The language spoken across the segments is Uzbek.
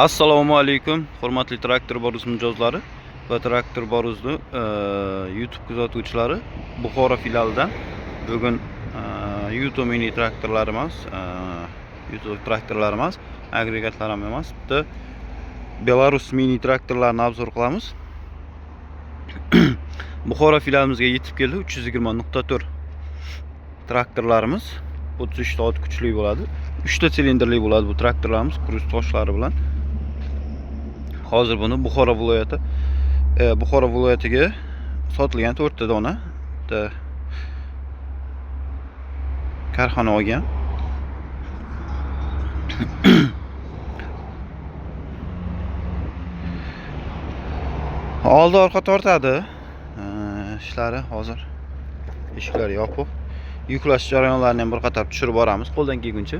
Assalomu alaykum, hurmatli traktor Boruz mijozlari va traktor Boruzni YouTube kuzatuvchilari. Buxoro filialidan bugun YouTube mini traktorlarimiz, YouTube traktorlarimiz, agregatlar ham emas, bitta Belarus mini traktorlarini obzor qilamiz. Buxoro filialimizga yetib keldi 320.4 traktorlarimiz. 33 ta ot kuchli bo'ladi. 3 ta silindrli bo'ladi bu traktorlarimiz, kruz toshlari bilan. Hozir buni Buxoro viloyatiga sotilgan 4 ta dona korxona olgan. Oldi orqa tortadi. Ishlari hozir eshiklar yopiq. Yuklash jarayonlarini ham bir qator tushirib boramiz qo'ldan kelguncha.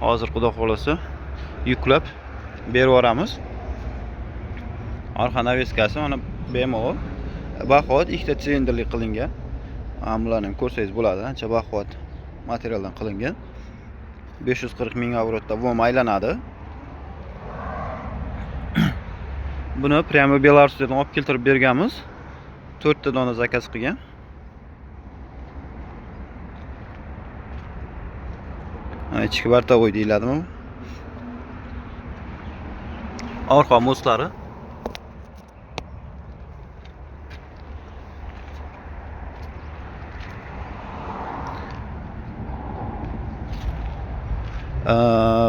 Hozir xudo xolasa yuklab berib boramiz. Arxa naveskasi mana bemalol baquvvat ikkita silindrli qilingan. Bularni ham ko'rsangiz bo'ladi, ancha baquvvat materialdan qilingan. 540 ming oborotda vom aylanadi. Buni prямо Belarusdan olib keltirib berganmiz. 4 ta dona zakaz qilgan. Ichki bartavoy deyiladimi? Orqa moslari.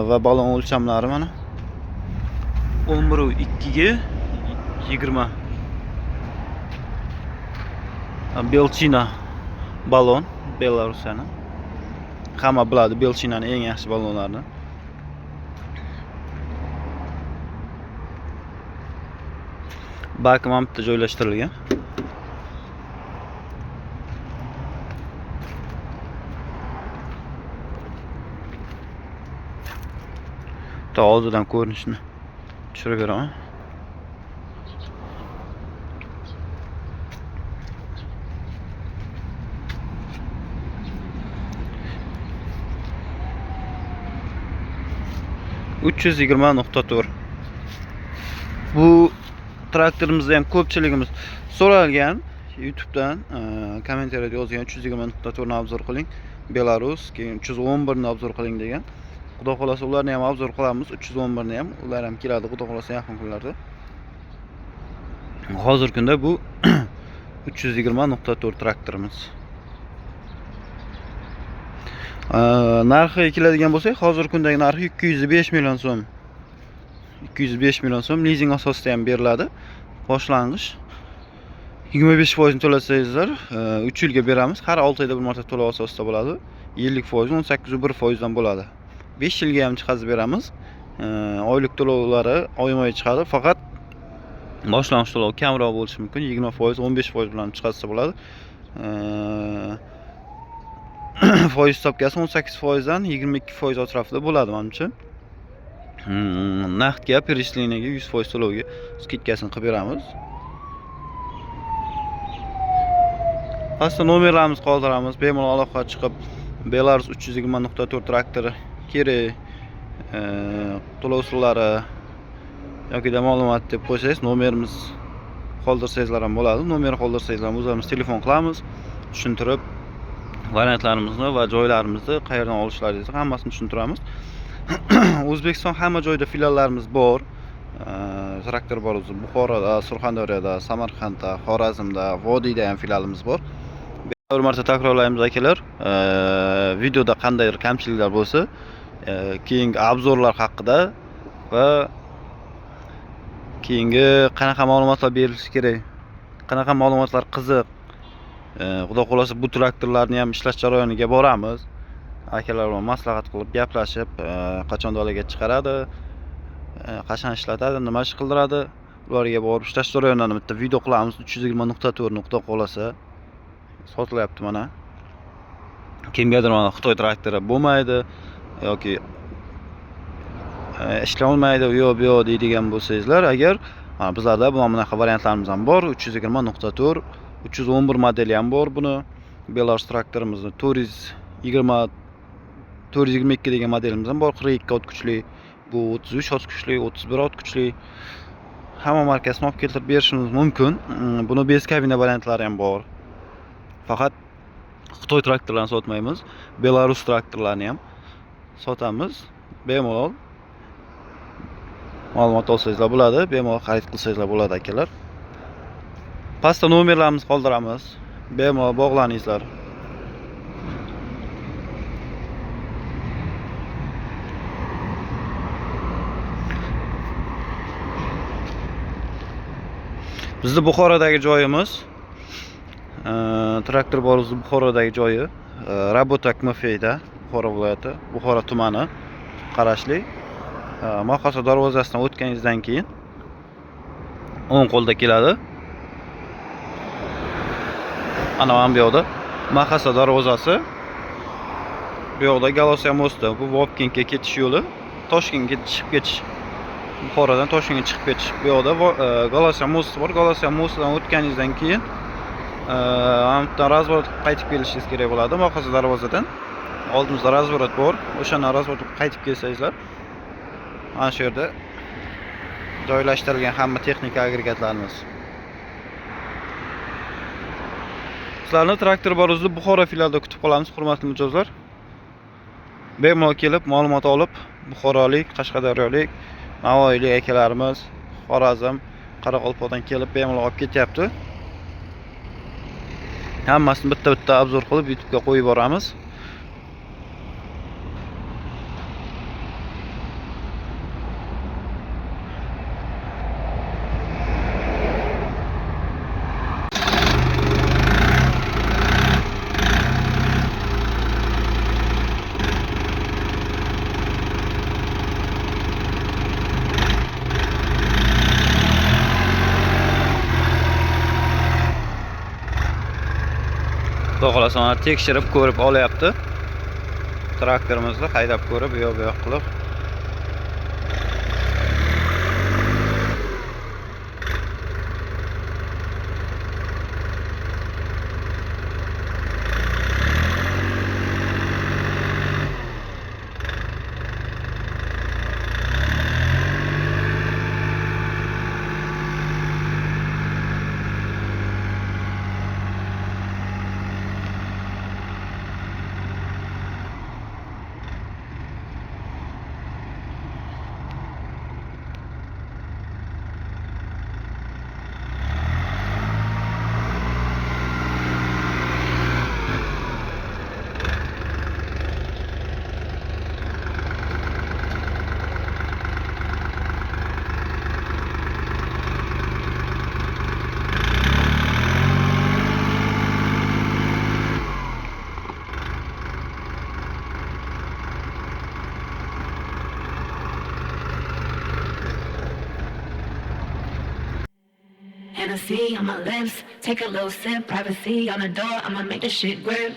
Va balon o'lchamlari mana 11.2 ga 20. Belchina balon, Belarusiyani. Hamma biladi Belchinani eng yaxshi balonlarini. Bakim ham bitta joylashtirilgan. Ta oldidan ko'rinishini tushirib beraman. Bu traktorimizda ham ko'pchiligimiz so'ralgan, YouTube'dan kommentariyada yozgan 320.4 ni obzor qiling, Belarus, keyin 311 ni obzor qiling degan. Xudo xolasa ularni ham obzor qilamiz, 311 ni ham, ular ham keladi xudo xolasa yaqin kunlarda. Hozirgi kunda bu 320.4 traktorimiz. Narxiga keladigan bo'lsak, hozirgi kundagi narxi 205 million so'm. 205 million so'm lizing asosida ham beriladi. Boshlang'ich 25% ni to'lasangizlar, 3 yilga beramiz. Har 6 oyda bir marta to'lov asosida bo'ladi. Yillik foiz 18.1% dan bo'ladi. 5 yilga ham chiqazib beramiz. Oylik to'lovlari oyma-oy chiqadi, faqat boshlang'ich to'lov kamroq bo'lishi mumkin. 20%, 15% bilan chiqazsa bo'ladi. Foiz stavkasi 18% dan 22% atrofida bo'ladi menimcha. Naqdga, перечислениyaga 100% to'lovga skidkasini qilib beramiz. Pastda nomerlarimizni qoldiramiz. Bemalol aloqaga chiqib Belarus 320.4 traktori kerak, to'lov usullari yoki ma'lumot deb qo'ysangiz, nomerimiz qoldirsangizlar ham bo'ladi. Nomer qoldirsangizlar o'zimiz telefon qilamiz, tushuntirib variantlarimizni va joylarimizni qayerdan olishlaringizni hammasini tushuntiramiz. O'zbekiston hamma joyda filiallarimiz bor. Traktor Boruz Buxoroda, Surxondaryoda, Samarqandda, Xorazmda, Vodiyda ham filialimiz bor. Bir marta takrorlaymiz akalar. Videoda qandaydir kamchiliklar bo'lsa, keyingi obzorlar haqida va keyingi qanaqa ma'lumotlar berilishi kerak, qanaqa ma'lumotlar qiziq, xudo xolasa bu traktorlarni ham ishlash jarayoniga boramiz. Akalar bilan maslahat qilib, gaplashib, qachon dalaga chiqaradi, qachon ishlatadi, nima ish qildiradi, ularga borib ishlash jarayonlarini bitta video qilamiz. 320.4 ni xudo xolasa sotilyapti mana. Kimgadir mana Xitoy traktori bo'lmaydi yoki ishlaolmaydi, yo'q deydigan bo'lsangizlar, agar mana bizlarda bunaqa variantlarimiz ham bor. 320.4, 311 modeli ham bor buni. Belarus traktorimizni 422 degan modelimiz ham bor, 42 ot kuchli. Bu 33 ot kuchli, 31 ot kuchli. Hamma markasini olib keltirib berishimiz mumkin. Buni bez kabina variantlari ham bor. Faqat Xitoy traktorlarini sotmaymiz. Belarus traktorlarini ham sotamiz. Bemalol ma'lumot olsangizlar bo'ladi, bemalol xarid qilsangizlar bo'ladi akalar. Pastda nomerlarimizni qoldiramiz. Bemalol bog'laningizlar. Bizni Buxorodagi joyimiz, traktor borimiz Buxorodagi joyi, Rabota Kmfda, Buxoro viloyati, Buxoro tumani qarashli. Maqosa darvozasidan o'tganingizdan keyin o'ng qo'lda keladi. Ana mana bu yoqda Maqosa darvozasi. Bu yoqda Galosiya mosti, bu Vobkentga ketish yo'li, Toshkentga chiqib ketish. Buxorodan Toshkentga chiqib ketish. Bu yoqda Galosiya mosti bor. Galosiya mostidan o'tganingizdan keyin hamdan razvorot qaytib kelishingiz kerak bo'ladi. Maqosa darvozadan oldimizda razvorot bor. O'shandan razvorotga qaytib kelsangizlar, mana shu yerda joylashtirilgan hamma texnika agregatlarimiz. Sizlarni traktor borimizda Buxoro filialida kutib qolamiz, hurmatli mijozlar. Bemalol kelib, ma'lumot olib, buxorolik, qashqadaryolik, navoiylik akalarimiz Xorazm, Qoraqalpoqdan kelib bemalol olib ketyapti. Hammasini bitta-bitta obzor qilib YouTube'ga qo'yib boramiz. Xohlasan tekshirib ko'rib olyapti. Traktorimizni haydab ko'rib, bu yoq qilib. Hennessy on my lips, take a little sip, privacy on the door, I'ma make this shit grip.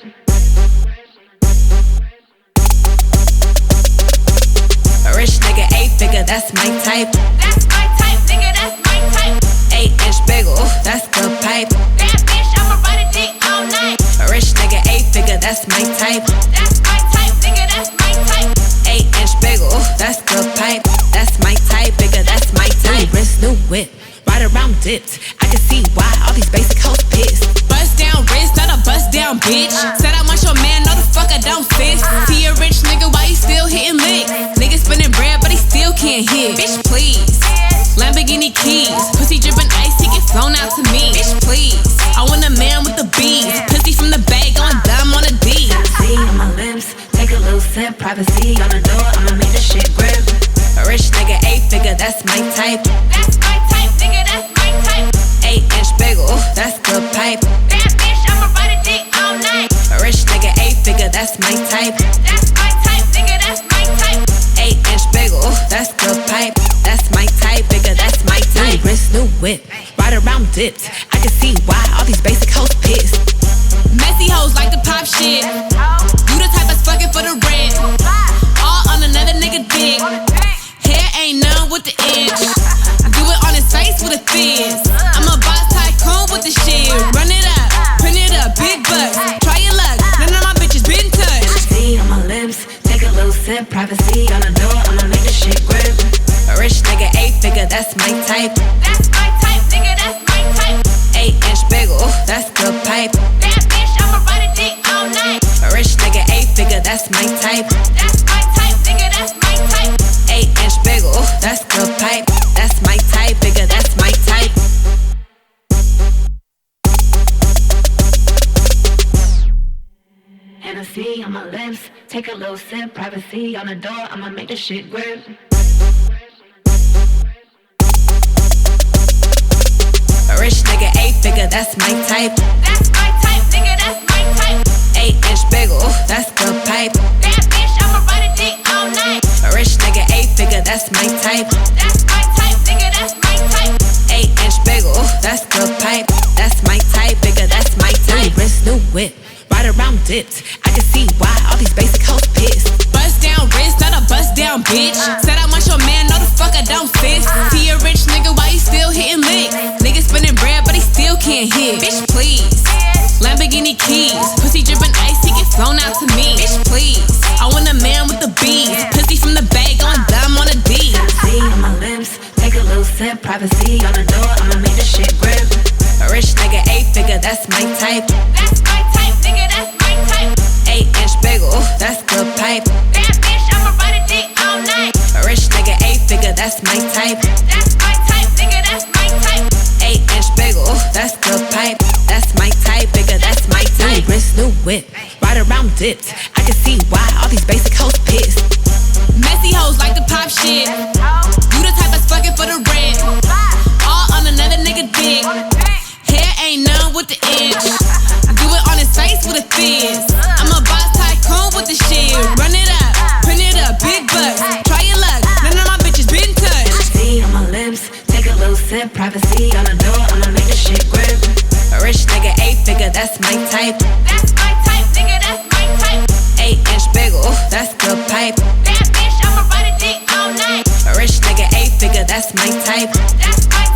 A rich nigga, 8-figure, that's my type. That's my type, nigga, that's my type. 8-inch bagel, that's good pipe. Bad bitch, I'ma ride a dick all night. A rich nigga, 8-figure, that's my type. That's my type, nigga, that's my type. 8-inch bagel, that's good pipe. That's my type, nigga, that's my type. New wrist, new whip. Right around dipped, I can see why all these basic hoes pissed. Bust down wrist, not a bust down bitch. Said I want your man, no the fuck I don't sis. See a rich nigga, why he still hitting licks? Nigga spinning bread, but he still can't hit. Bitch, please. Lamborghini keys, pussy dripping ice, he get flown out to me. Bitch, please. I want a man with the bees, pussy from the bag, going dumb on a D. See on my lips, take a little sip, privacy on the door, I'ma make this shit grip. A rich nigga, 8-figure, that's my type. That's my type, nigga, that's my type. 8-inch bagel, that's good pipe. Bad bitch, I'ma ride a dick all night. A rich nigga, 8-figure, that's my type. That's my type, nigga, that's my type. 8-inch bagel, that's good pipe. That's my type, nigga, that's my type. New wrist, new whip, right around dipped. I can see why all these basic hoes pissed. Messy hoes like to pop shit. You the type that's fucking for the rent. All on another nigga dick. Hair ain't none with the inch. Do it on his face with a fizz. I'm a boss tycoon with the shit. Run it up, print it up, big bucks. Try your luck, none of my bitches been touched. See on my lips, take a little sip, privacy on the door, I'ma make this shit grip. that's my type. That's my type, nigga, that's my type. 8-inch bagel, that's good pipe. Bad bitch, I'ma ride a dick all night. A rich nigga, 8-figure, that's my type. That's my type, nigga, that's my type. 8-inch bagel, that's good pipe. That's my type, nigga, that's my type. Hennessy on my lips, take a little sip. Privacy on the door, I'ma make this shit grip. A rich nigga, 8-figure, that's my type. That's my type, nigga, that's my type. 8-inch bagel, that's good pipe. Bad bitch, I'ma ride a dick all night. A rich nigga, 8-figure, that's my type. That's my type, nigga, that's my type. 8-inch bagel, that's good pipe. That's my type, nigga, that's my type. New wrist, new whip, ride around dipped. I can see why all these basic hoes pissed. Bust down wrist, not a bust down bitch. Said I want your man, no the fuck I don't sis. He a rich nigga, why he still hitting licks? Nigga spinning bread, but he still can't hit. Bitch, please. Lamborghini keys, pussy dripping ice, he get flown out to me. Bitch, please. I want a man with the bees, pussy from the bag, going dumb on a D. Hennessy on my lips, take a little sip. Privacy on the door, I'ma make this shit grip. A rich nigga, 8-figure, that's my type. That's my type, nigga, that's my type. 8-inch bagel, that's good pipe. Bad bitch, I'ma ride a dick all night. A rich nigga, 8-figure, that's my type. That's my type, nigga, that's my type. 8-inch bagel, that's good pipe. That's my type, nigga, that's my type. New wrist, new whip, ride around dipped. I can see why all these basic hoes pissed. Messy hoes like to pop shit. You the type that's fucking for the rent. All on another nigga dick. Hair ain't none with the inch. Do it on his face with a fizz. I'm a boss tycoon with the shit. Run it up, print it up, big bucks. Try your luck, none of my bitches been touched. Hennessy on my lips, take a little sip. Privacy on the door, I'ma make this shit grip. A rich nigga, 8-figure, that's my type. That's my type, nigga, that's my type. 8-inch bagel, that's good pipe. Bad bitch, I'ma ride a dick all night. A rich nigga, 8-figure, that's my type. That's my